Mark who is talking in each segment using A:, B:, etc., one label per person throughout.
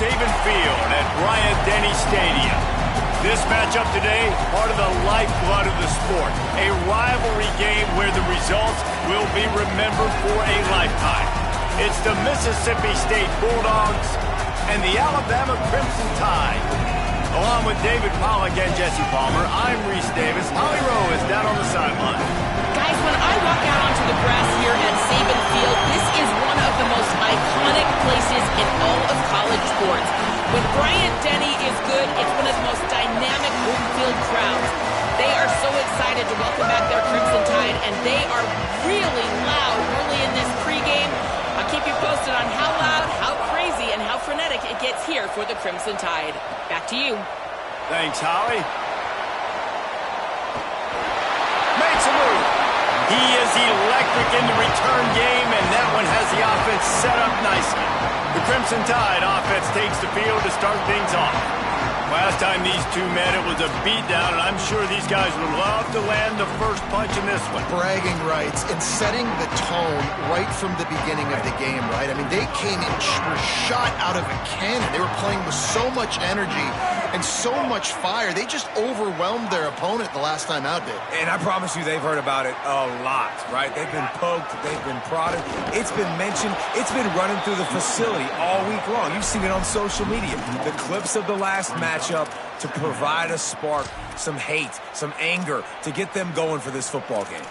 A: Saban Field at Bryant-Denny Stadium. This matchup today, part of the lifeblood of the sport. A rivalry game where the results will be remembered for a lifetime. It's the Mississippi State Bulldogs and the Alabama Crimson Tide. Along with David Pollack and Jesse Palmer, I'm Reese Davis. Holly Rowe is down on the sideline.
B: Guys, when I walk out onto the grass here at Saban Field, this is one of the most iconic places in all of college sports. When Bryant-Denny is good, it's one of the most dynamic home field crowds. They are so excited to welcome back their Crimson Tide, and they are really loud early in this pregame. I'll keep you posted on how loud, how crazy, and how frenetic it gets here for the Crimson Tide. Back to you.
A: Thanks, Holly. Makes a move. He is electric in the return game, and that one has the offense set up nicely. The Crimson Tide offense takes the field to start things off. Last time these two met, it was a beatdown, and I'm sure these guys would love to land the first punch in this one.
C: Bragging rights and setting the tone right from the beginning of the game, right? I mean, they came in, were shot out of a cannon. They were playing with so much energy and so much fire. They just overwhelmed their opponent the last time out, Dave.
D: And I promise you they've heard about it a lot, right? They've been poked, they've been prodded, it's been mentioned, it's been running through the facility all week long. You've seen it on social media. The clips of the last matchup to provide a spark, some hate, some anger to get them going for this football game.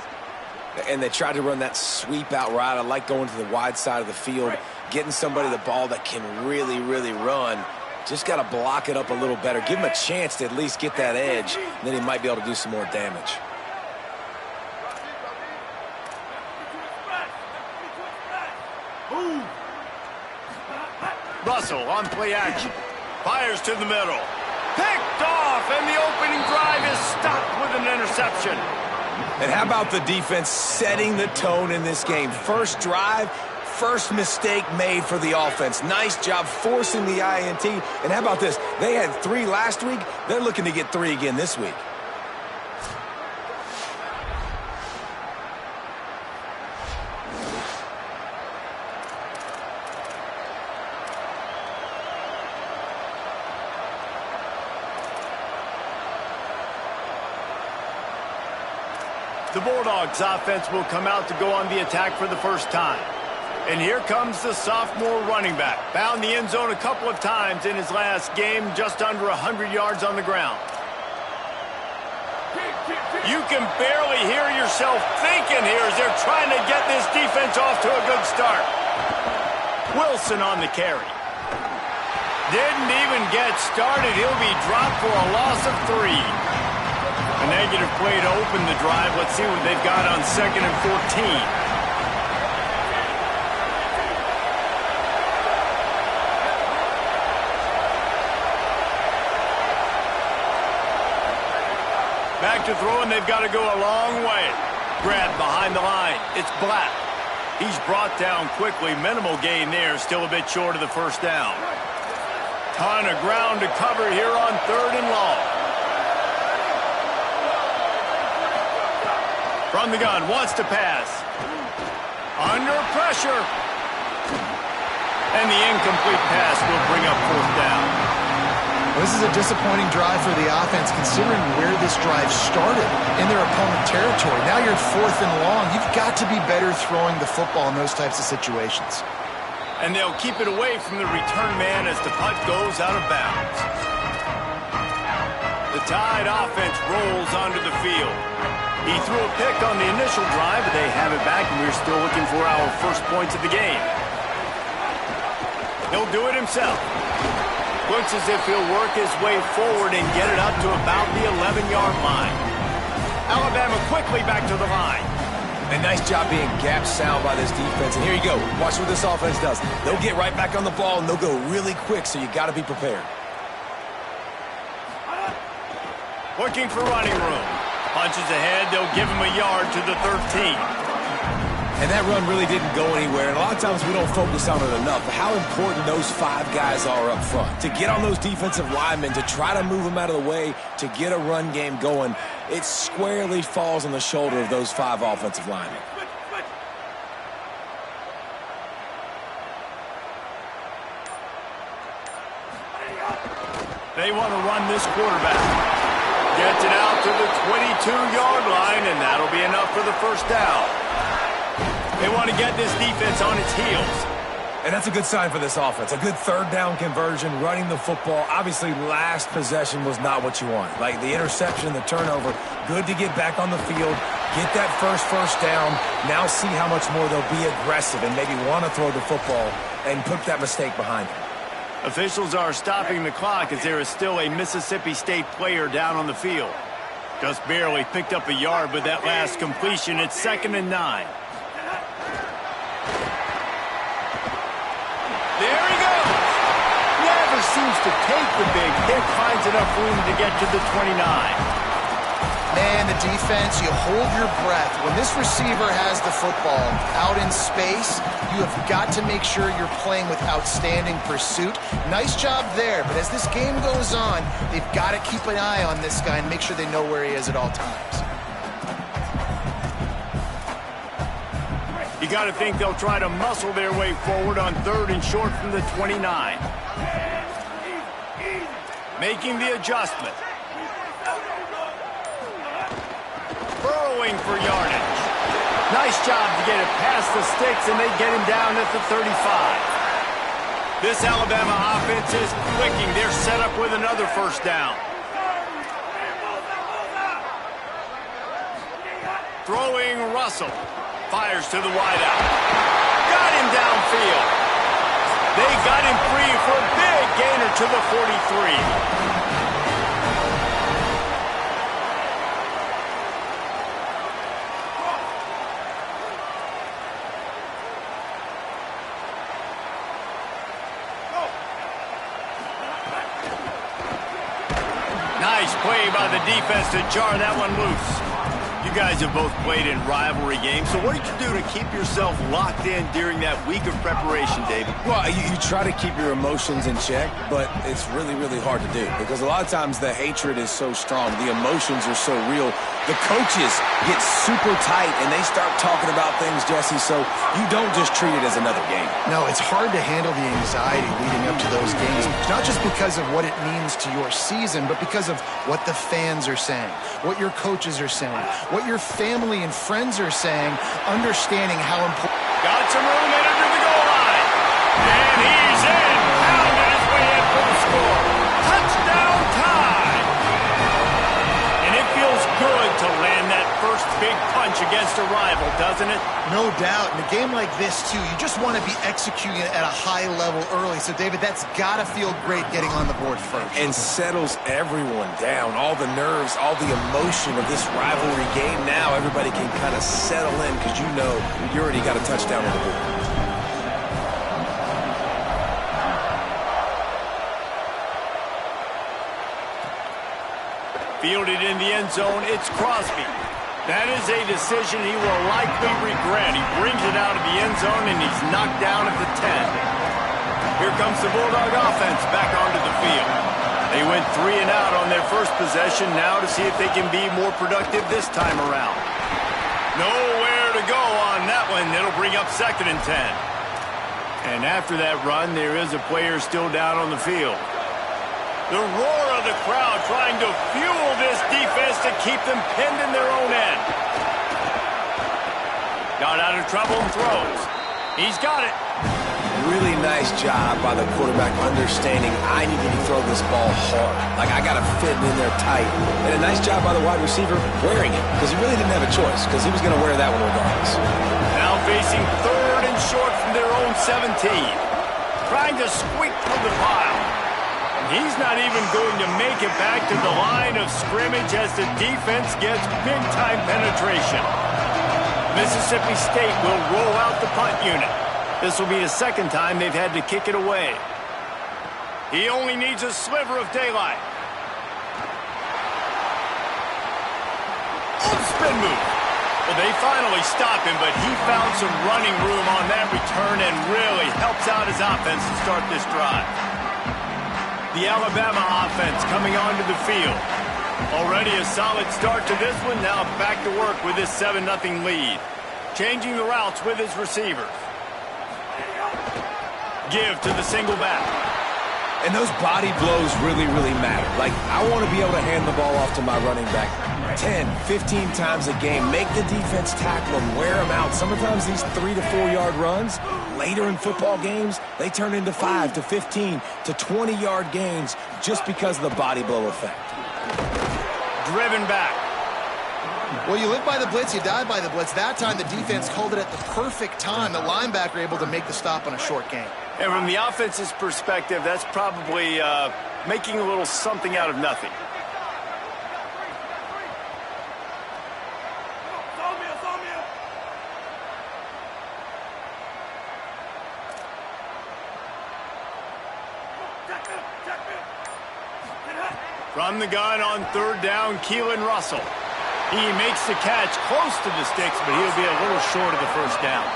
E: And they tried to run that sweep out route. I like going to the wide side of the field, getting somebody the ball that can really, really run. Just got to block it up a little better. Give him a chance to at least get that edge, and then he might be able to do some more damage.
A: Russell on play action. Fires to the middle. Picked off, and the opening drive is stopped with an interception.
D: And how about the defense setting the tone in this game? First drive, first mistake made for the offense. Nice job forcing the INT. And how about this? They had 3 last week. They're looking to get 3 again this week.
A: The Bulldogs offense will come out to go on the attack for the first time. And here comes the sophomore running back. Found the end zone a couple of times in his last game, just under 100 yards on the ground. You can barely hear yourself thinking here as they're trying to get this defense off to a good start. Wilson on the carry. Didn't even get started. He'll be dropped for a loss of 3. A negative play to open the drive. Let's see what they've got on 2nd and 14. Back to throw, and they've got to go a long way. Grabbed behind the line. It's Black. He's brought down quickly. Minimal gain there. Still a bit short of the first down. Ton of ground to cover here on 3rd and long. From the gun, wants to pass. Under pressure. And the incomplete pass will bring up 4th down.
C: Well, this is a disappointing drive for the offense, considering where this drive started in their opponent territory. Now you're at 4th and long. You've got to be better throwing the football in those types of situations.
A: And they'll keep it away from the return man as the punt goes out of bounds. The Tide offense rolls onto the field. He threw a pick on the initial drive, but they have it back, and we're still looking for our first points of the game. He'll do it himself. Looks as if he'll work his way forward and get it up to about the 11-yard line. Alabama quickly back to the line.
D: A nice job being gap sound by this defense. And here you go. Watch what this offense does. They'll get right back on the ball, and they'll go really quick, so you got to be prepared.
A: Looking for running room. Punches ahead, they'll give him a yard to the 13.
D: And that run really didn't go anywhere. And a lot of times we don't focus on it enough. But how important those 5 guys are up front. To get on those defensive linemen, to try to move them out of the way, to get a run game going, it squarely falls on the shoulder of those 5 offensive linemen.
A: They want to run this quarterback. Gets it out to the 22-yard line, and that'll be enough for the first down. They want to get this defense on its heels.
D: And that's a good sign for this offense. A good third down conversion, running the football. Obviously, last possession was not what you want. Like the interception, the turnover, good to get back on the field, get that first down. Now see how much more they'll be aggressive and maybe want to throw the football and put that mistake behind them.
A: Officials are stopping the clock as there is still a Mississippi State player down on the field. Just barely picked up a yard with that last completion. It's 2nd and 9. There he goes. Never seems to take the big hit. Finds enough room to get to the 29.
C: Man, the defense, you hold your breath. When this receiver has the football out in space, you have got to make sure you're playing with outstanding pursuit. Nice job there, but as this game goes on, they've got to keep an eye on this guy and make sure they know where he is at all times.
A: You got to think they'll try to muscle their way forward on 3rd and short from the 29. Making the adjustment. Burrowing for yardage. Nice job to get it past the sticks, and they get him down at the 35. This Alabama offense is clicking. They're set up with another first down. Throwing Russell. Fires to the wideout. Got him downfield. They got him free for a big gainer to the 43. Nice play by the defense to jar that one loose. You guys have both played in rivalry games, so what did you do to keep yourself locked in during that week of preparation, David?
D: Well, you try to keep your emotions in check, but it's really, really hard to do because a lot of times the hatred is so strong. The emotions are so real. The coaches get super tight, and they start talking about things, Jesse, so you don't just treat it as another game.
C: No, it's hard to handle the anxiety leading up to those games, not just because of what it means to your season, but because of what the fans are saying, what your coaches are saying, what your family and friends are saying, understanding how important.
A: Got some room headed to the goal line. And he's in. Pounded his way in for the score. Touchdown time. And it feels good to land that first big punch against a rival, doesn't it?
C: No doubt. In a game like this, too, you just want to be executing it at a high level early. So, David, that's got to feel great getting on the board first.
D: And settles everyone down. All the nerves, all the emotion of this rivalry game. Now everybody can kind of settle in because you know you already got a touchdown on the board.
A: Fielded in the end zone, it's Crosby. That is a decision he will likely regret. He brings it out of the end zone, and he's knocked down at the 10. Here comes the Bulldog offense back onto the field. They went 3 and out on their first possession, now to see if they can be more productive this time around. Nowhere to go on that one. It'll bring up 2nd and 10. And after that run, there is a player still down on the field. The roar of the crowd trying to fuel this defense to keep them pinned in their own end. Got out of trouble and throws. He's got it.
E: Really nice job by the quarterback understanding I need to throw this ball hard. Like, I got to fit in there tight. And a nice job by the wide receiver wearing it because he really didn't have a choice because he was going to wear that one regardless.
A: Now facing 3rd and short from their own 17. Trying to squeak through the pile. He's not even going to make it back to the line of scrimmage as the defense gets big-time penetration. Mississippi State will roll out the punt unit. This will be the 2nd time they've had to kick it away. He only needs a sliver of daylight. Spin move. Well, they finally stop him, but he found some running room on that return and really helps out his offense to start this drive. The Alabama offense coming onto the field. Already a solid start to this one. Now back to work with this 7-0 lead. Changing the routes with his receivers. Give to the single back.
D: And those body blows really, really matter. Like, I want to be able to hand the ball off to my running back 10, 15 times a game. Make the defense tackle them, wear them out. Sometimes these 3 to 4 yard runs, later in football games, they turn into 5 to 15 to 20 yard gains just because of the body blow effect.
A: Driven back.
C: Well, you live by the blitz, you die by the blitz. That time, the defense called it at the perfect time. The linebacker able to make the stop on a short gain.
A: And from the offense's perspective, that's probably making a little something out of nothing. From the gun on third down, Keelan Russell. He makes the catch close to the sticks, but he'll be a little short of the first down.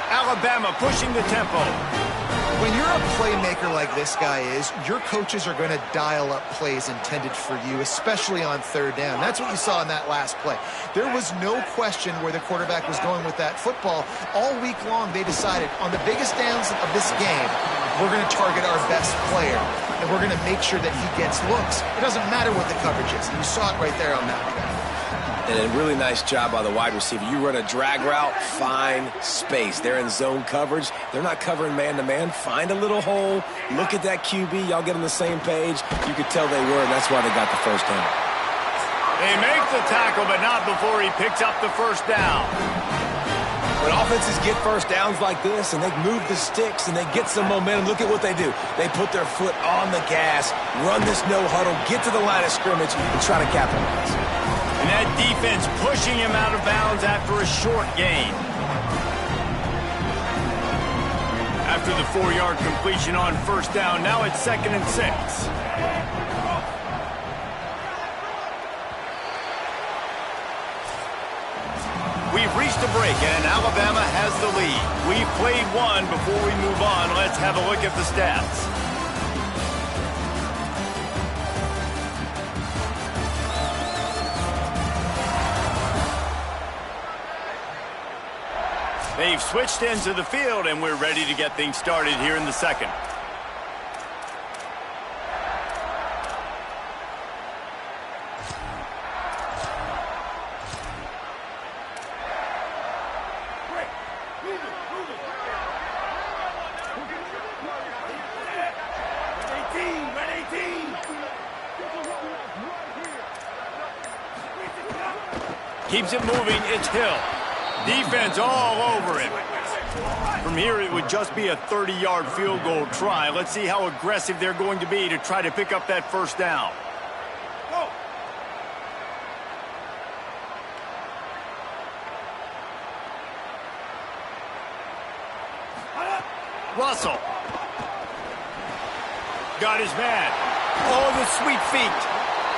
A: Alabama pushing the tempo.
C: When you're a playmaker like this guy is, your coaches are going to dial up plays intended for you, especially on third down. That's what you saw in that last play. There was no question where the quarterback was going with that football. All week long, they decided on the biggest downs of this game, we're going to target our best player, and we're going to make sure that he gets looks. It doesn't matter what the coverage is. And you saw it right there on that play.
E: And a really nice job by the wide receiver. You run a drag route, find space. They're in zone coverage. They're not covering man-to-man. Find a little hole. Look at that QB. Y'all get on the same page. You could tell they were, and that's why they got the first down.
A: They make the tackle, but not before he picks up the first down.
D: When offenses get first downs like this and they move the sticks and they get some momentum, look at what they do. They put their foot on the gas, run this no huddle, get to the line of scrimmage, and try to capitalize.
A: And that defense pushing him out of bounds after a short gain. After the 4-yard completion on first down, now it's 2nd and 6. We've reached a break, and Alabama has the lead. We've played one. Before we move on, let's have a look at the stats. They've switched into the field, and we're ready to get things started here in the second. Keeps it moving, it's Hill. Defense all over him. From here, it would just be a 30-yard field goal try. Let's see how aggressive they're going to be to try to pick up that first down. Russell. Got his man. Oh, the sweet feet.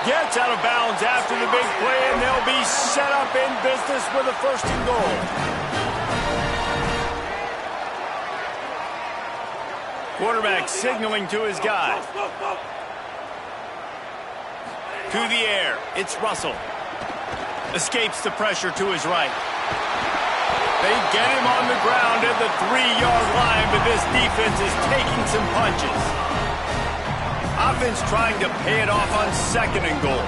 A: Gets out of bounds after the big play, and they'll be set up in business with a 1st and goal. Quarterback signaling to his guy. To the air, it's Russell. Escapes the pressure to his right. They get him on the ground at the 3-yard line, but this defense is taking some punches. Offense trying to pay it off on 2nd and goal.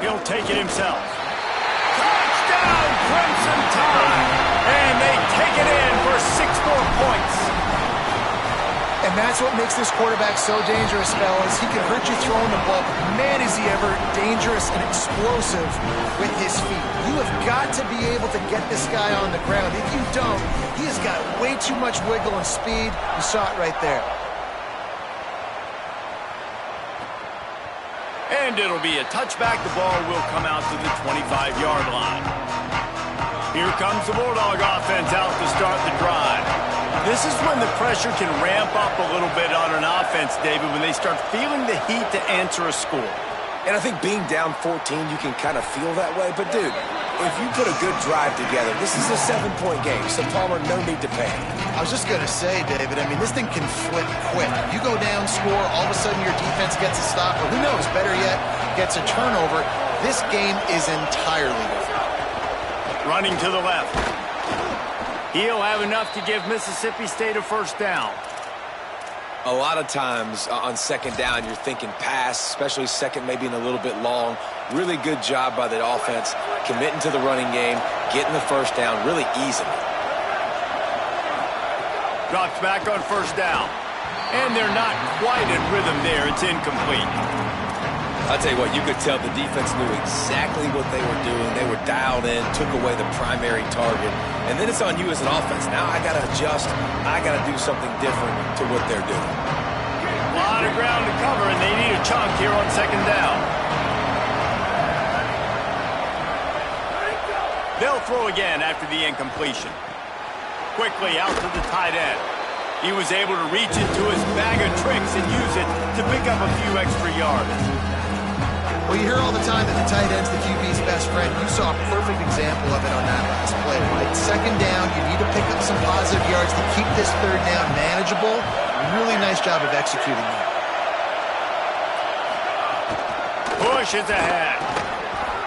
A: He'll take it himself. Touchdown, Crimson Tide! And they take it in for 6 more points.
C: And that's what makes this quarterback so dangerous, fellas. He can hurt you throwing the ball, but man, is he ever dangerous and explosive with his feet. You have got to be able to get this guy on the ground. If you don't, he has got way too much wiggle and speed. You saw it right there.
A: And it'll be a touchback. The ball will come out to the 25-yard line. Here comes the Bulldog offense out to start the drive. This is when the pressure can ramp up a little bit on an offense, David, when they start feeling the heat to answer a score.
E: And I think being down 14, you can kind of feel that way. But, dude, if you put a good drive together, this is a 7-point game, so Palmer, no need to panic.
C: I was just going to say, David, I mean, this thing can flip quick. You go down, score, all of a sudden your defense gets a stop, or who knows, better yet, gets a turnover. This game is entirely different.
A: Running to the left. He'll have enough to give Mississippi State a first down.
E: A lot of times on second down, you're thinking pass, especially second maybe in a little bit long. Really good job by the offense, committing to the running game, getting the first down really easily.
A: Drops back on first down. And they're not quite in rhythm there. It's incomplete.
E: I'll tell you what, you could tell the defense knew exactly what they were doing. They were dialed in, took away the primary target. And then it's on you as an offense. Now I got to adjust. I got to do something different to what they're doing.
A: A lot of ground to cover, and they need a chunk here on second down. They'll throw again after the incompletion. Quickly out to the tight end. He was able to reach into his bag of tricks and use it to pick up a few extra yards.
C: Well, you hear all the time that the tight end's the QB's best friend. You saw a perfect example of it on that last play, right? Second down, you need to pick up some positive yards to keep this third down manageable. Really nice job of executing that.
A: Push is ahead.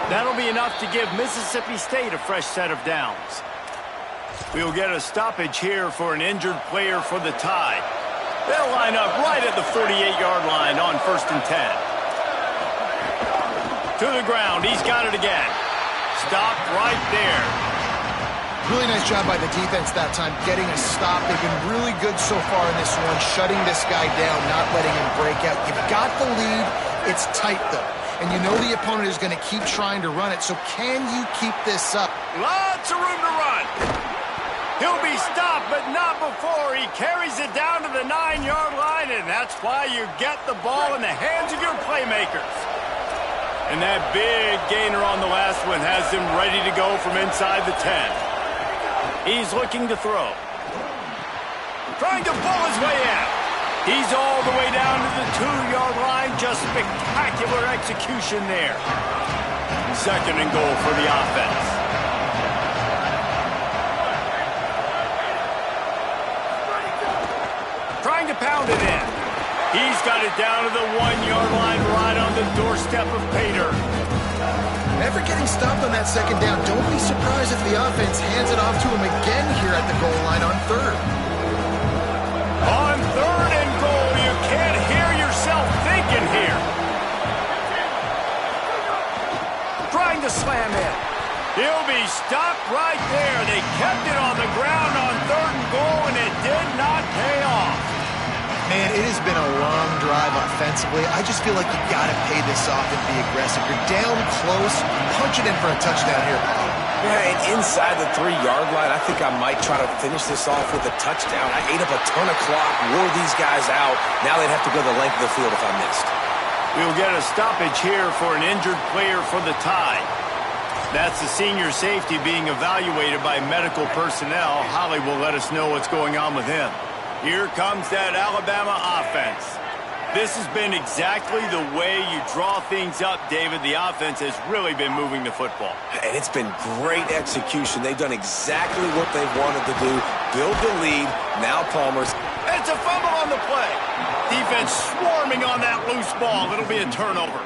A: That'll be enough to give Mississippi State a fresh set of downs. We'll get a stoppage here for an injured player for the tie. They'll line up right at the 48-yard line on 1st and 10. To the ground. He's got it again. Stopped right there.
C: Really nice job by the defense that time, getting a stop. They've been really good so far in this one, shutting this guy down, not letting him break out. You've got the lead. It's tight, though. And you know the opponent is going to keep trying to run it, so can you keep this up?
A: Lots of room to run. He'll be stopped, but not before he carries it down to the 9-yard line, and that's why you get the ball in the hands of your playmakers. And that big gainer on the last one has him ready to go from inside the 10. He's looking to throw. Trying to pull his way in. He's all the way down to the 2-yard line. Just spectacular execution there. 2nd and goal for the offense. Trying to pound it in. He's got it down to the 1-yard line right on the doorstep of Pater.
C: After getting stopped on that second down, don't be surprised if the offense hands it off to him again here at the goal line on 3rd.
A: On 3rd and goal, you can't hear yourself thinking here. Trying to slam in. He'll be stopped right there. They kept it on the ground on 3rd and goal, and it did not pay off.
C: Man, it has been a long drive offensively. I just feel like you got to pay this off and be aggressive. You're down close. Punch it in for a touchdown here, Paul.
E: Yeah, and inside the 3-yard line, I think I might try to finish this off with a touchdown. I ate up a ton of clock, wore these guys out. Now they'd have to go the length of the field if I missed.
A: We'll get a stoppage here for an injured player for the tie. That's the senior safety being evaluated by medical personnel. Holly will let us know what's going on with him. Here comes that Alabama offense. This has been exactly the way you draw things up, David. The offense has really been moving the football.
E: And it's been great execution. They've done exactly what they've wanted to do. Build the lead. Now Palmer's.
A: It's a fumble on the play. Defense swarming on that loose ball. It'll be a turnover.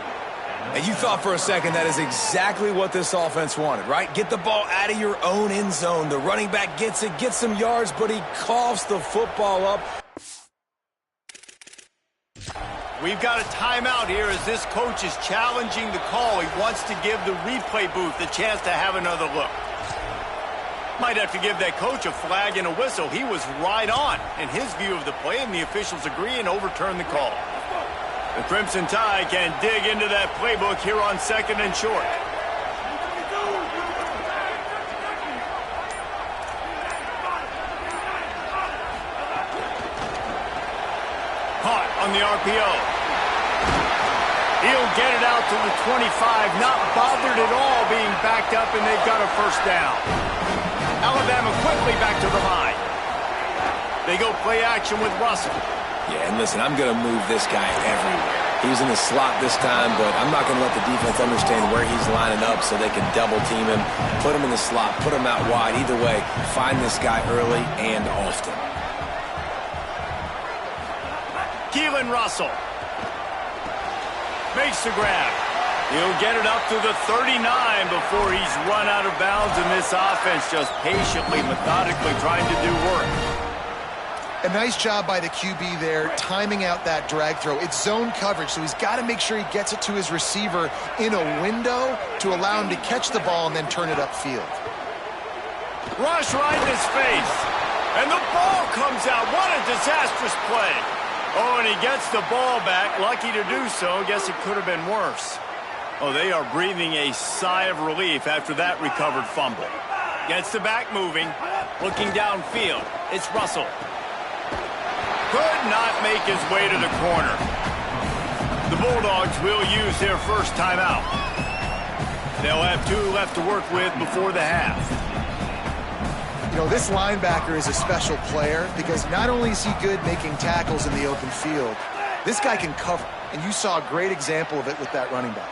E: And you thought for a second that is exactly what this offense wanted, right? Get the ball out of your own end zone. The running back gets it, gets some yards, but he coughs the football up.
A: We've got a timeout here as this coach is challenging the call. He wants to give the replay booth a chance to have another look. Might have to give that coach a flag and a whistle. He was right on in his view of the play, and the officials agree and overturn the call. The Crimson Tide can dig into that playbook here on 2nd and short. Caught on the RPO. He'll get it out to the 25, not bothered at all being backed up, and they've got a first down. Alabama quickly back to the line. They go play action with Russell.
E: Yeah, and listen, I'm going to move this guy everywhere. He's in the slot this time, but I'm not going to let the defense understand where he's lining up so they can double team him, put him in the slot, put him out wide. Either way, find this guy early and often.
A: Keelan Russell makes the grab. He'll get it up to the 39 before he's run out of bounds, and this offense just patiently, methodically trying to do work.
C: A nice job by the QB there, timing out that drag throw. It's zone coverage, so he's got to make sure he gets it to his receiver in a window to allow him to catch the ball and then turn it upfield.
A: Rush right in his face, and the ball comes out. What a disastrous play. Oh, and he gets the ball back. Lucky to do so. Guess it could have been worse. Oh, they are breathing a sigh of relief after that recovered fumble. Gets the back moving, looking downfield. It's Russell. Could not make his way to the corner. The Bulldogs will use their first timeout. They'll have 2 left to work with before the half.
C: You know, this linebacker is a special player because not only is he good making tackles in the open field, this guy can cover. And you saw a great example of it with that running back.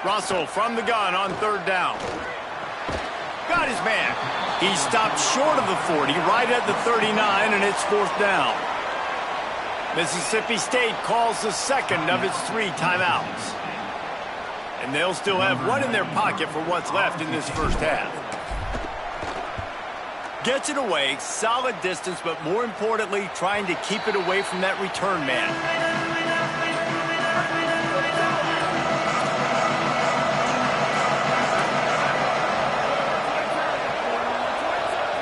A: Russell from the gun on 3rd down. Got his man. He stopped short of the 40, right at the 39, and it's 4th down. Mississippi State calls the second of its 3 timeouts. And they'll still have 1 in their pocket for what's left in this first half. Gets it away, solid distance, but more importantly, trying to keep it away from that return man.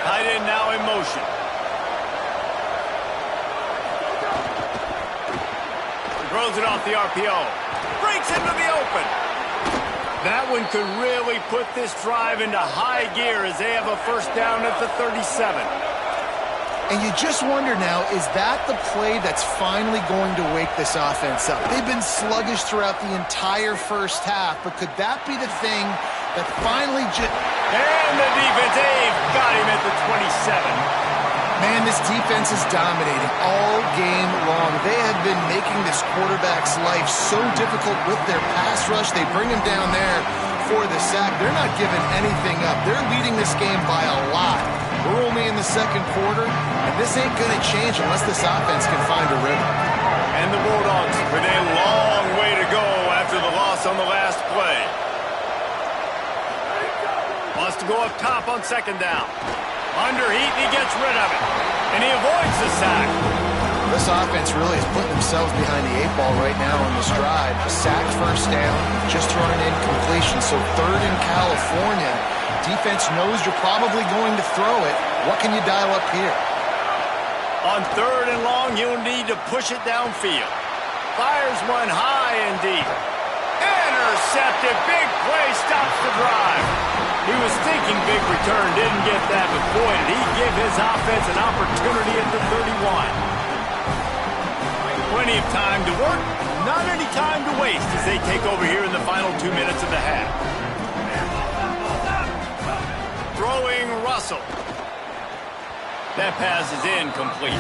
A: Tight end now in motion. Throws it off the RPO. Breaks into the open. That one could really put this drive into high gear as they have a first down at the 37.
C: And you just wonder now, is that the play that's finally going to wake this offense up? They've been sluggish throughout the entire first half, but could that be the thing that finally
A: And the defense, they've got him at the 27.
C: Man, this defense is dominating all game long. They have been making this quarterback's life so difficult with their pass rush. They bring him down there for the sack. They're not giving anything up. They're leading this game by a lot. We're only in the 2nd quarter, and this ain't going to change unless this offense can find a rhythm.
A: And the Bulldogs with a long way to go after the loss on the last play. Wants to go up top on 2nd down. Under heat, and he gets rid of it. And he avoids the sack.
C: This offense really is putting themselves behind the 8 ball right now on this drive. A sack, first down, just thrown an incompletion. So 3rd in California. Defense knows you're probably going to throw it. What can you dial up here?
A: On 3rd and long, you'll need to push it downfield. Fires one high and deep. Intercepted. Big play stops the drive. He was thinking big return, didn't get that, but boy, did he give his offense an opportunity at the 31. Plenty of time to work, not any time to waste as they take over here in the final 2 minutes of the half. Throwing Russell. That pass is incomplete.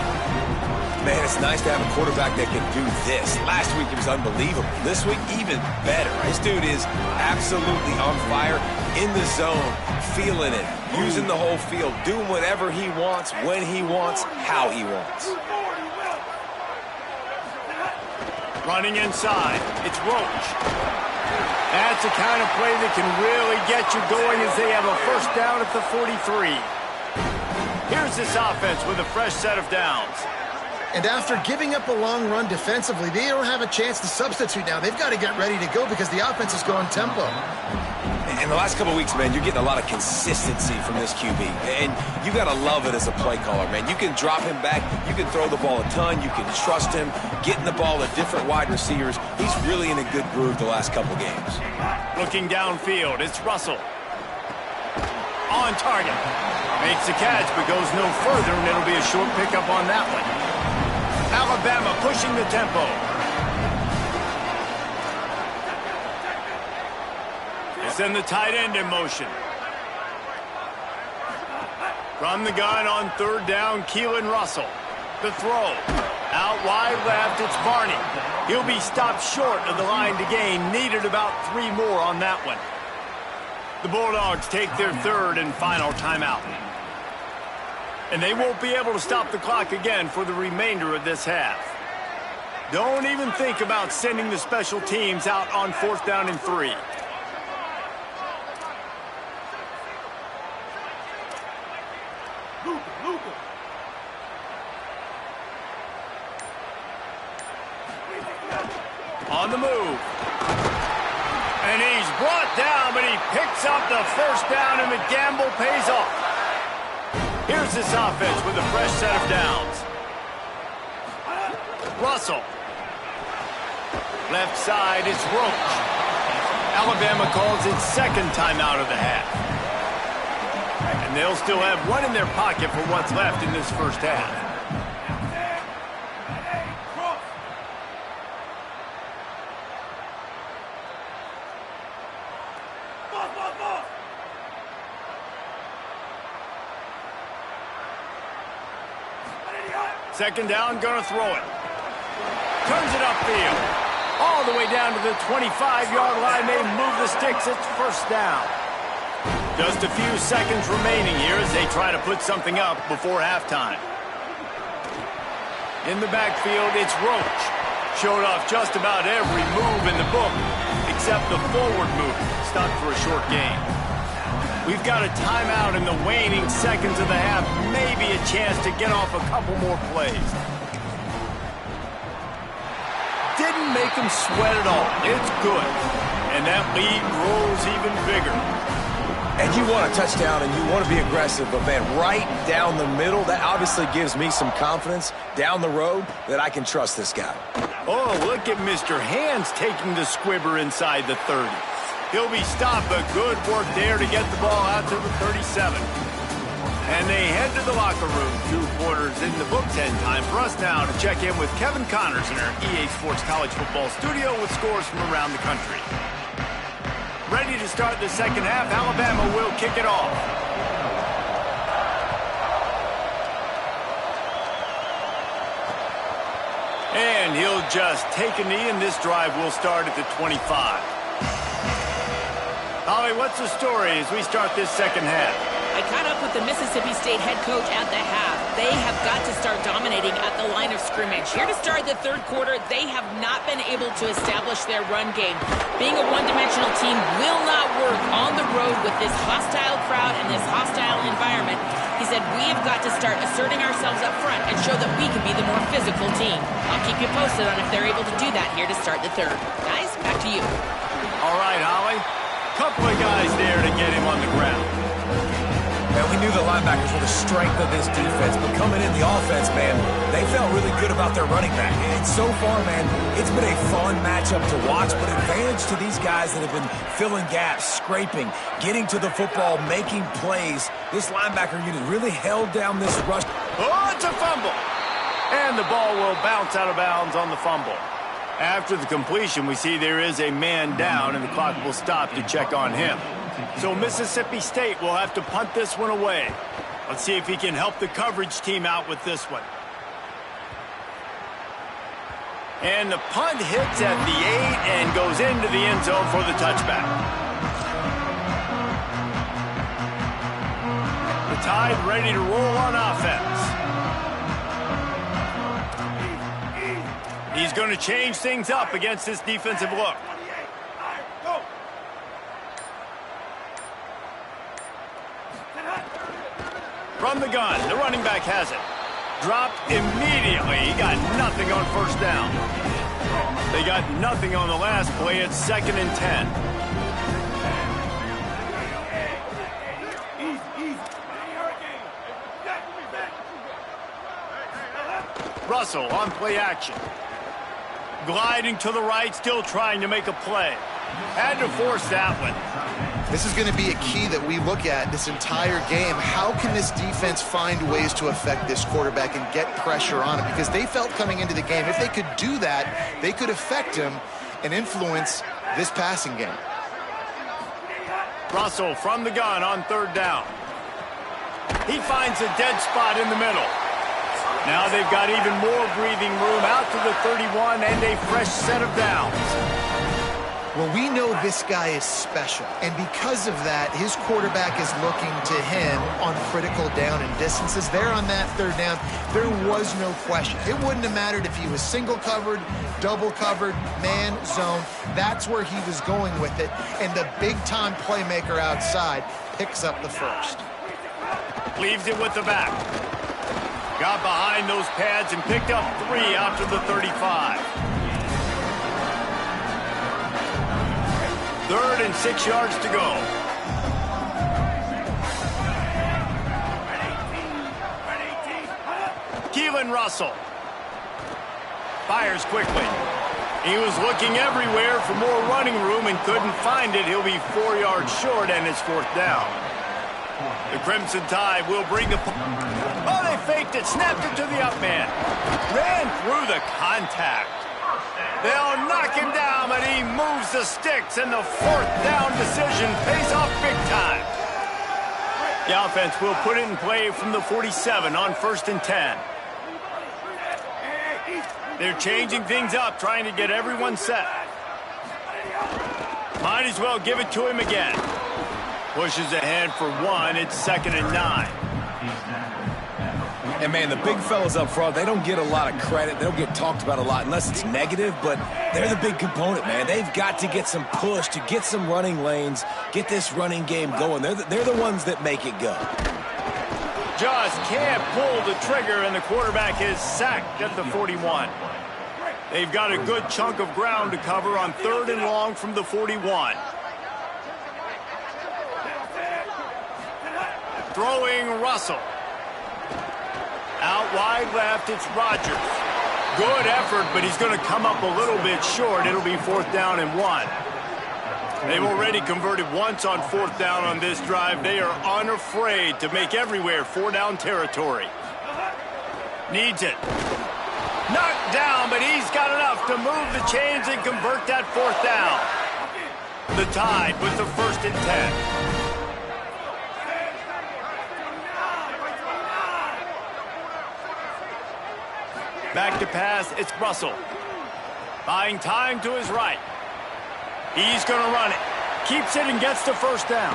E: Man, it's nice to have a quarterback that can do this. Last week, it was unbelievable. This week, even better. This dude is absolutely on fire, in the zone, feeling it, using the whole field, doing whatever he wants, when he wants, how he wants.
A: Running inside, it's Roach. That's the kind of play that can really get you going as they have a first down at the 43. Here's this offense with a fresh set of downs.
C: And after giving up a long run defensively, they don't have a chance to substitute now. They've got to get ready to go because the offense is going tempo.
E: In the last couple of weeks, man, you're getting a lot of consistency from this QB. And you got to love it as a play caller, man. You can drop him back. You can throw the ball a ton. You can trust him, getting the ball to different wide receivers. He's really in a good groove the last couple games.
A: Looking downfield, it's Russell. On target. Makes the catch, but goes no further, and it'll be a short pickup on that one. Alabama pushing the tempo. Send the tight end in motion. From the gun on third down, Keelan Russell. The throw. Out wide left, it's Barney. He'll be stopped short of the line to gain. Needed about 3 more on that one. The Bulldogs take their third and final timeout. And they won't be able to stop the clock again for the remainder of this half. Don't even think about sending the special teams out on 4th down and 3. On the move. And he's brought down, but he picks up the first down, and the gamble pays off. Here's this offense with a fresh set of downs. Russell. Left side, it's Roach. Alabama calls its second timeout of the half. And they'll still have one in their pocket for what's left in this first half. Second down, gonna throw it. Turns it upfield. All the way down to the 25-yard line. They move the sticks. It's first down. Just a few seconds remaining here as they try to put something up before halftime. In the backfield, it's Roach. Showed off just about every move in the book, except the forward move. Stuck for a short gain. We've got a timeout in the waning seconds of the half. Maybe a chance to get off a couple more plays. Didn't make him sweat at all. It's good. And that lead grows even bigger.
E: And you want a touchdown and you want to be aggressive, but man, right down the middle, that obviously gives me some confidence down the road that I can trust this guy.
A: Oh, look at Mr. Hands taking the squibber inside the 30. He'll be stopped, but good work there to get the ball out to the 37. And they head to the locker room. 2 quarters in the books, and time for us now to check in with Kevin Connors in our EA Sports College Football studio with scores from around the country. Ready to start the second half. Alabama will kick it off. And he'll just take a knee, and this drive will start at the 25. Holly, what's the story as we start this second half?
B: I caught up with the Mississippi State head coach at the half. They have got to start dominating at the line of scrimmage. Here to start the third quarter, they have not been able to establish their run game. Being a one-dimensional team will not work on the road with this hostile crowd and this hostile environment. He said, we have got to start asserting ourselves up front and show that we can be the more physical team. I'll keep you posted on if they're able to do that here to start the third. Guys, back to you.
A: All right, Holly. Couple of guys there to get him on the ground.
D: Man, we knew the linebackers were the strength of this defense, but coming in the offense, man, they felt really good about their running back. And so far, man, it's been a fun matchup to watch, but advantage to these guys that have been filling gaps, scraping, getting to the football, making plays. This linebacker unit really held down this rush.
A: Oh, it's a fumble. And the ball will bounce out of bounds on the fumble. After the completion, we see there is a man down, and the clock will stop to check on him. So Mississippi State will have to punt this one away. Let's see if he can help the coverage team out with this one. And the punt hits at the 8 and goes into the end zone for the touchback. The Tide ready to roll on offense. He's going to change things up against this defensive look. From the gun, the running back has it. Dropped immediately. He got nothing on first down. They got nothing on the last play. It's 2nd and 10. Russell on play action. Gliding to the right, still trying to make a play. Had to force that one.
C: This is going to be a key that we look at this entire game. How can this defense find ways to affect this quarterback and get pressure on him? Because they felt coming into the game, if they could do that, they could affect him and influence this passing game.
A: Russell from the gun on third down. He finds a dead spot in the middle. Now they've got even more breathing room out to the 31 and a fresh set of downs.
C: Well, we know this guy is special, and because of that, his quarterback is looking to him on critical down and distances. There on that third down, there was no question. It wouldn't have mattered if he was single covered, double covered, man, zone. That's where he was going with it, and the big-time playmaker outside picks up the first.
A: Leaves it with the back. Got behind those pads and picked up 3 out to the 35. 3rd and 6 yards to go. Keelan Russell fires quickly. He was looking everywhere for more running room and couldn't find it. He'll be 4 yards short, and it's 4th down. The Crimson Tide will bring the... Oh, they faked it, snapped it to the up man. Ran through the contact. They'll knock him down, but he moves the sticks, and the 4th down decision pays off big time. The offense will put it in play from the 47 on 1st and 10. They're changing things up, trying to get everyone set. Might as well give it to him again. Pushes ahead for 1. It's 2nd and 9.
E: And, man, the big fellas up front, they don't get a lot of credit. They don't get talked about a lot unless it's negative, but they're the big component, man. They've got to get some push, to get some running lanes, get this running game going. They're the ones that make it go.
A: Just can't pull the trigger, and the quarterback is sacked at the 41. They've got a good chunk of ground to cover on 3rd and long from the 41. Throwing Russell. Out wide left, it's Rodgers. Good effort, but he's going to come up a little bit short. It'll be 4th down and 1. They've already converted once on 4th down on this drive. They are unafraid to make everywhere 4-down territory. Needs it. Knocked down, but he's got enough to move the chains and convert that 4th down. The Tide with the 1st and 10. Back to pass, it's Russell. Buying time to his right. He's going to run it. Keeps it and gets the 1st down.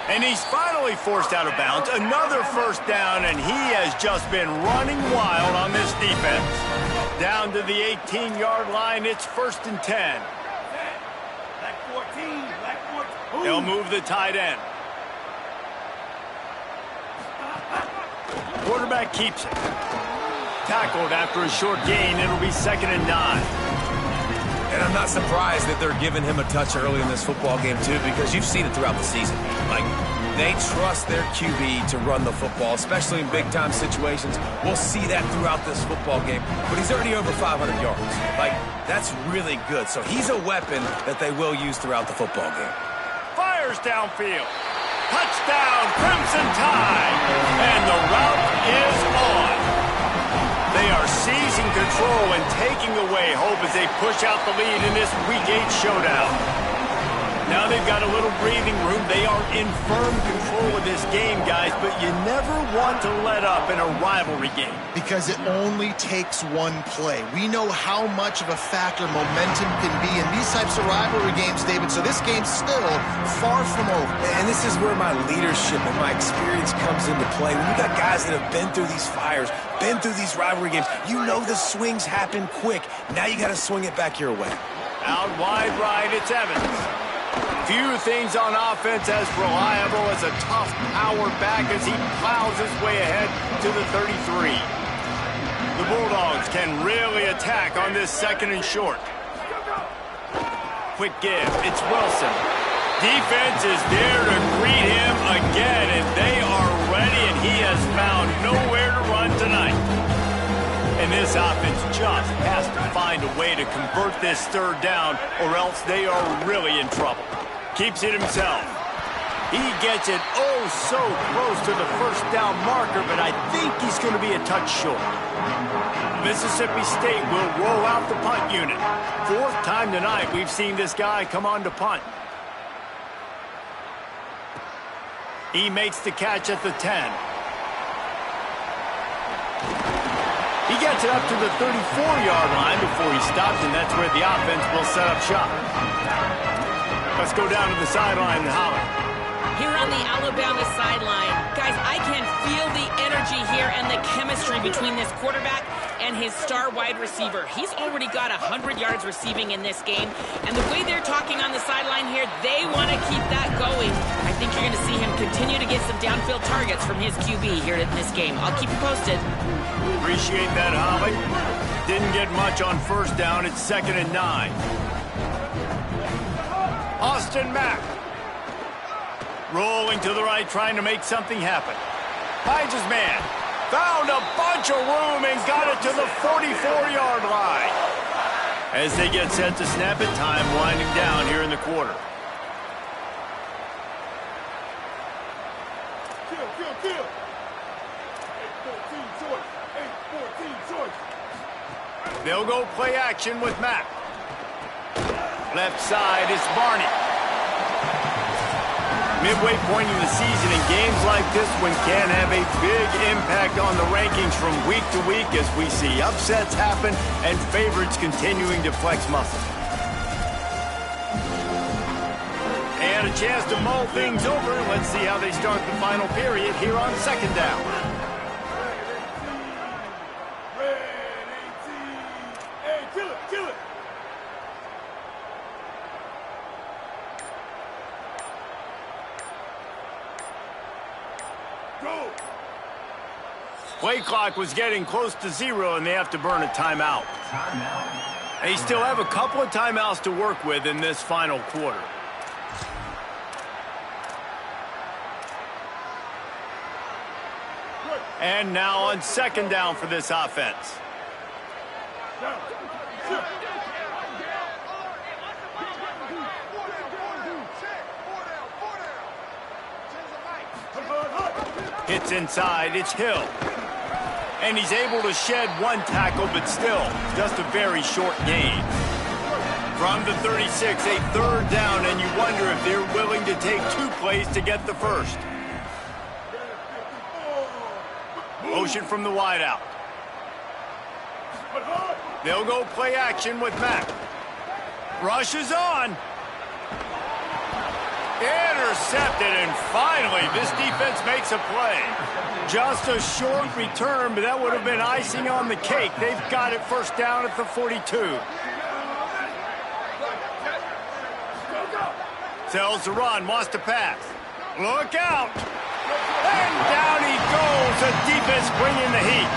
A: And he's finally forced out of bounds. Another 1st down, and he has just been running wild on this defense. Down to the 18-yard line, it's 1st and 10. They'll move the tight end. Quarterback keeps it. Tackled after a short gain. It'll be 2nd and 9.
E: And I'm not surprised that they're giving him a touch early in this football game, too, because you've seen it throughout the season. Like, they trust their QB to run the football, especially in big-time situations. We'll see that throughout this football game. But he's already over 500 yards. Like, that's really good. So he's a weapon that they will use throughout the football game.
A: Fires downfield. Touchdown, Crimson Tide. And the route is on. They are seizing control and taking away hope as they push out the lead in this Week 8 showdown. Now they've got a little breathing room. They are in firm control of this game, guys, but you never want to let up in a rivalry game.
C: Because it only takes one play. We know how much of a factor momentum can be in these types of rivalry games, David, so this game's still far from over.
E: And this is where my leadership and my experience comes into play. When you got guys that have been through these fires, been through these rivalry games, you know the swings happen quick. Now you got to swing it back your way.
A: Out wide right, it's Evans. Few things on offense as reliable as a tough power back as he plows his way ahead to the 33. The Bulldogs can really attack on this 2nd and short. Quick give, it's Wilson. Defense is there to greet him again, and they are ready, and he has found nowhere to run tonight. And this offense just has to find a way to convert this 3rd down, or else they are really in trouble. Keeps it himself. He gets it oh so close to the 1st down marker, but I think he's going to be a touch short. Mississippi State will roll out the punt unit. 4th time tonight we've seen this guy come on to punt. He makes the catch at the 10. gets it up to the 34-yard line before he stops, and that's where the offense will set up shop. Let's go down to the sideline and holler.
B: Here on the Alabama sideline, guys, I can feel the energy here and the chemistry between this quarterback and his star wide receiver. He's already got 100 yards receiving in this game, and the way they're talking on the sideline here, they want to keep that going. I think you're going to see him continue to get some downfield targets from his QB here in this game. I'll keep you posted.
A: Appreciate that, Holly. Didn't get much on first down. It's 2nd and 9. Austin Mack. Rolling to the right, trying to make something happen. Finds his man. Found a bunch of room and got it to the 44-yard line. As they get set to snap it, time winding down here in the quarter.
F: Kill. 8-14 choice.
A: They'll go play action with Mack. Left side is Barney. Midway point in the season, and games like this one can have a big impact on the rankings from week to week as we see upsets happen and favorites continuing to flex muscle. And a chance to mull things over. Let's see how they start the final period here on 2nd down.
F: Red 18. Hey, kill it. Go.
A: Play clock was getting close to 0, and they have to burn a timeout. They still have a couple of timeouts to work with in this final quarter. And now on 2nd down for this offense. Hits inside, it's Hill. And he's able to shed one tackle, but still, just a very short gain. From the 36, a 3rd down, and you wonder if they're willing to take 2 plays to get the first. Motion from the wideout. They'll go play action with Mack. Rush is on. Intercepted, and finally, this defense makes a play. Just a short return, but that would have been icing on the cake. They've got it 1st down at the 42. Tells the run, wants to pass. Look out! And down he goes. The defense bringing the heat.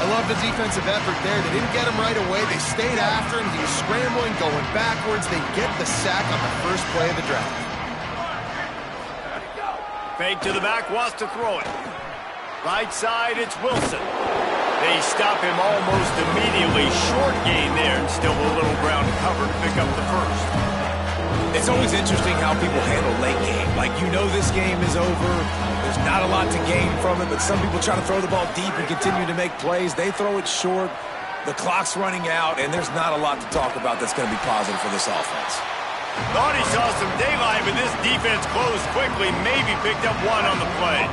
C: I love the defensive effort there. They didn't get him right away. They stayed after him. He was scrambling, going backwards. They get the sack on the first play of the drive.
A: Fake to the back, wants to throw it. Right side, it's Wilson. They stop him almost immediately. Short gain there, and still a little ground to cover to pick up the first.
D: It's always interesting how people handle late game. Like, you know this game is over. There's not a lot to gain from it, but some people try to throw the ball deep and continue to make plays. They throw it short. The clock's running out, and there's not a lot to talk about that's going to be positive for this offense.
A: Thought he saw some daylight, but this defense closed quickly, maybe picked up one on the play.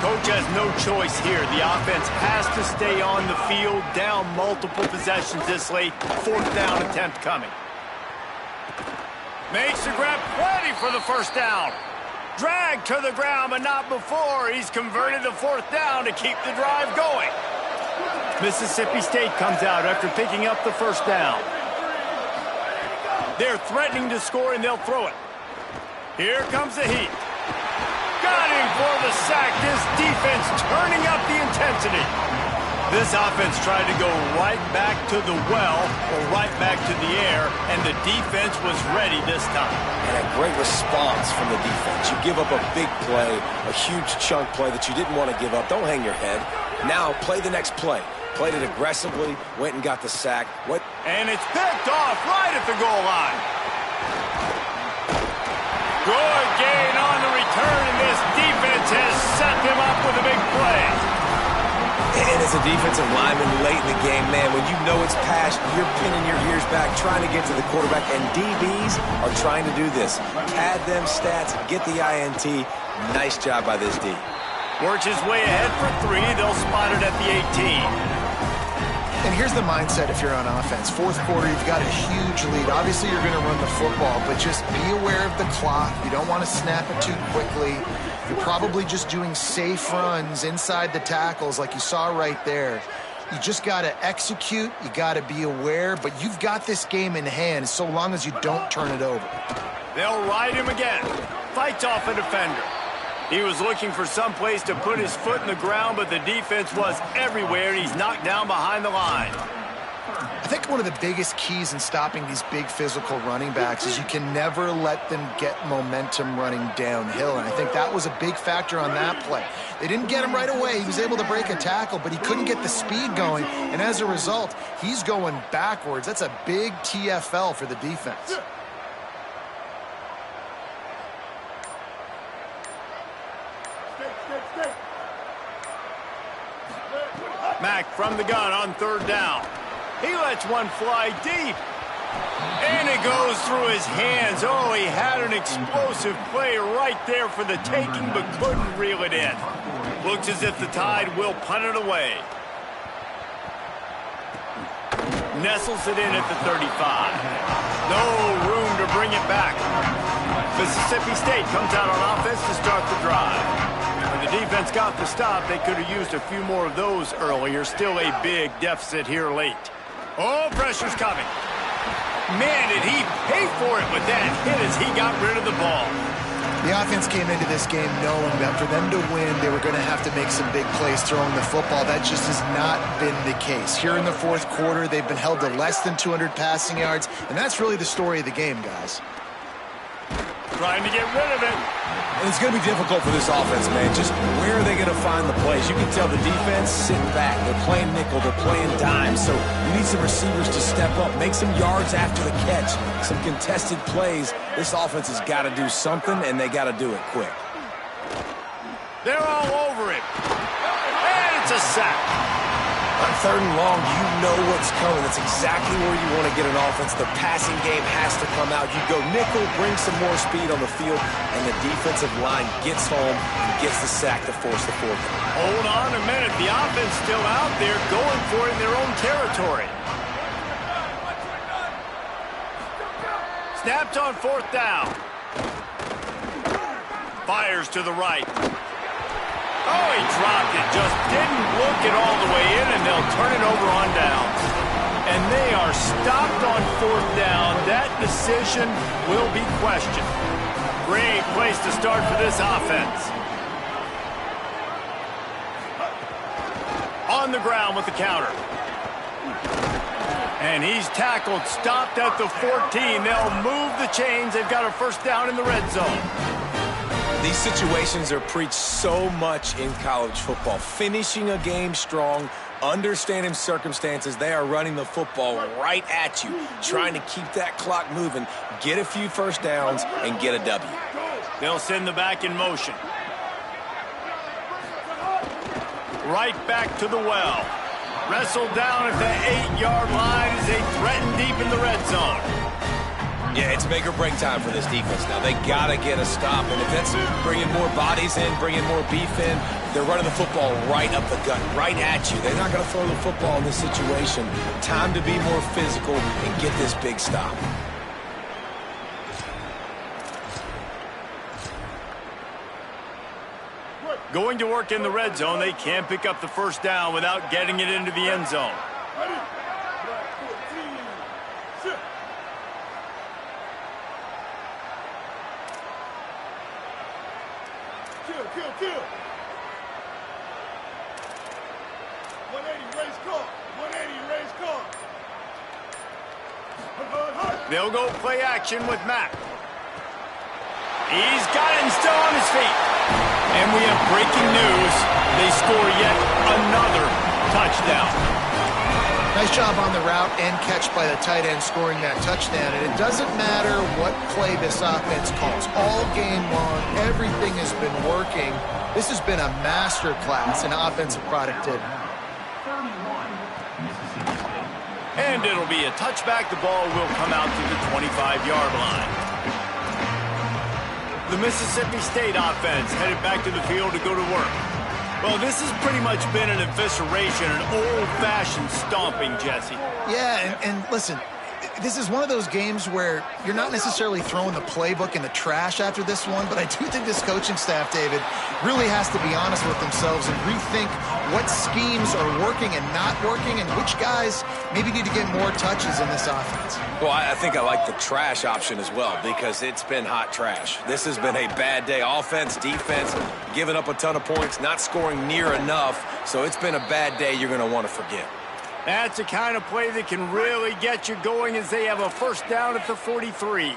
A: Coach has no choice here. The offense has to stay on the field, down multiple possessions this late. 4th down attempt coming. Makes the grab, plenty for the 1st down. Dragged to the ground, but not before. He's converted the 4th down to keep the drive going. Mississippi State comes out after picking up the 1st down. They're threatening to score, and they'll throw it. Here comes the heat. Got him for the sack. This defense turning up the intensity. This offense tried to go right back to the well or right back to the air, and the defense was ready this time.
E: And a great response from the defense. You give up a big play, a huge chunk play that you didn't want to give up. Don't hang your head. Now play the next play. Played it aggressively, went and got the sack.
A: And it's picked off right at the goal line. Good gain on the return, and this defense has set them up with a big play.
E: And as a defensive lineman late in the game, man, when you know it's past, you're pinning your ears back, trying to get to the quarterback, and DBs are trying to do this. Pad them stats, get the INT. Nice job by this D.
A: Works his way ahead for 3. They'll spot it at the 18.
C: And here's the mindset if you're on offense. Fourth quarter, you've got a huge lead. Obviously, you're going to run the football, but just be aware of the clock. You don't want to snap it too quickly. You're probably just doing safe runs inside the tackles like you saw right there. You just got to execute. You got to be aware, but you've got this game in hand so long as you don't turn it over.
A: They'll ride him again. Fights off a defender. He was looking for some place to put his foot in the ground, but the defense was everywhere, and he's knocked down behind the line.
C: I think one of the biggest keys in stopping these big physical running backs is you can never let them get momentum running downhill, and I think that was a big factor on that play. They didn't get him right away. He was able to break a tackle, but he couldn't get the speed going, and as a result, he's going backwards. That's a big TFL for the defense.
A: Mack from the gun on 3rd down. He lets one fly deep. And it goes through his hands. Oh, he had an explosive play right there for the taking, but couldn't reel it in. Looks as if the Tide will punt it away. Nestles it in at the 35. No room to bring it back. Mississippi State comes out on offense to start the drive. When the defense got the stop, they could have used a few more of those earlier. Still a big deficit here late. Oh, pressure's coming. Man, did he pay for it with that hit as he got rid of the ball.
C: The offense came into this game knowing that for them to win, they were going to have to make some big plays throwing the football. That just has not been the case. Here in the fourth quarter, they've been held to less than 200 passing yards, and that's really the story of the game, guys.
A: Trying to get rid of it.
D: And it's going to be difficult for this offense, man. Just where are they going to find the plays? You can tell the defense sitting back. They're playing nickel. They're playing dime. So you need some receivers to step up, make some yards after the catch, some contested plays. This offense has got to do something, and they got to do it quick.
A: They're all over it. And it's a sack.
E: On 3rd and long, you know what's coming. That's exactly where you want to get an offense. The passing game has to come out. You go nickel, bring some more speed on the field, and the defensive line gets home and gets the sack to force the 4th down.
A: Hold on a minute. The offense still out there going for it in their own territory. Snapped on 4th down. Fires to the right. Oh, he dropped it. Just didn't look it all the way in, and they'll turn it over on downs. And they are stopped on 4th down. That decision will be questioned. Great place to start for this offense. On the ground with the counter. And he's tackled, stopped at the 14. They'll move the chains. They've got a 1st down in the red zone.
E: These situations are preached so much in college football. Finishing a game strong, understanding circumstances. They are running the football right at you, trying to keep that clock moving, get a few 1st downs, and get a W.
A: They'll send the back in motion. Right back to the well. Wrestled down at the 8-yard line as they threaten deep in the red zone.
E: Yeah, it's make or break time for this defense now. They got to get a stop, and if that's bringing more bodies in, bringing more beef in, they're running the football right up the gut, right at you. They're not going to throw the football in this situation. Time to be more physical and get this big stop.
A: Going to work in the red zone, they can't pick up the 1st down without getting it into the end zone.
F: Kill. 180, race car. 180, race car.
A: They'll go play action with Mack. He's got him still on his feet. And we have breaking news. They score yet another touchdown.
C: Nice job on the route and catch by the tight end scoring that touchdown. And it doesn't matter what play this offense calls. All game long, everything has been working. This has been a master class in offensive productivity.
A: And it'll be a touchback. The ball will come out to the 25-yard line. The Mississippi State offense headed back to the field to go to work. Well, this has pretty much been an evisceration, an old-fashioned stomping, Jesse.
C: Yeah, and listen, this is one of those games where you're not necessarily throwing the playbook in the trash after this one, but I do think this coaching staff, David, really has to be honest with themselves and rethink what schemes are working and not working and which guys maybe need to get more touches in this offense.
E: Well, I think I like the trash option as well because it's been hot trash. This has been a bad day. Offense, defense, giving up a ton of points, not scoring near enough. So it's been a bad day you're going to want to forget.
A: That's the kind of play that can really get you going as they have a first down at the 43.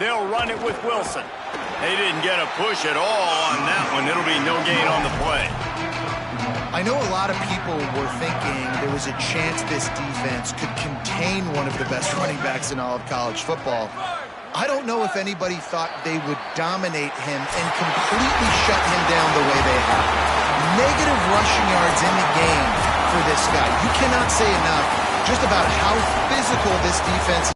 A: They'll run it with Wilson. They didn't get a push at all on that one. It'll be no gain on the play.
C: I know a lot of people were thinking there was a chance this defense could contain one of the best running backs in all of college football. I don't know if anybody thought they would dominate him and completely shut him down the way they have. Negative rushing yards in the game for this guy. You cannot say enough just about how physical this defense